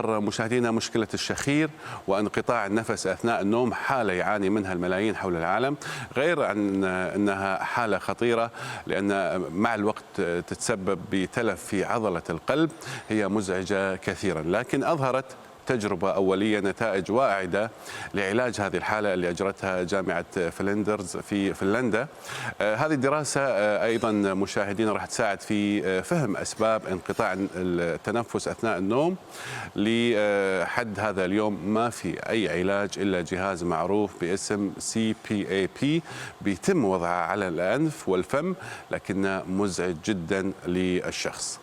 مشاهدينا، مشكلة الشخير وانقطاع النفس أثناء النوم حالة يعاني منها الملايين حول العالم، غير أنها حالة خطيرة لأن مع الوقت تتسبب بتلف في عضلة القلب، هي مزعجة كثيرا. لكن أظهرت تجربة أولية نتائج واعدة لعلاج هذه الحالة اللي أجرتها جامعة فلندرز في فنلندا. هذه الدراسة أيضا مشاهدينا راح تساعد في فهم أسباب انقطاع التنفس أثناء النوم. لحد هذا اليوم ما في أي علاج إلا جهاز معروف باسم CPAP بيتم وضعه على الأنف والفم، لكنه مزعج جدا للشخص.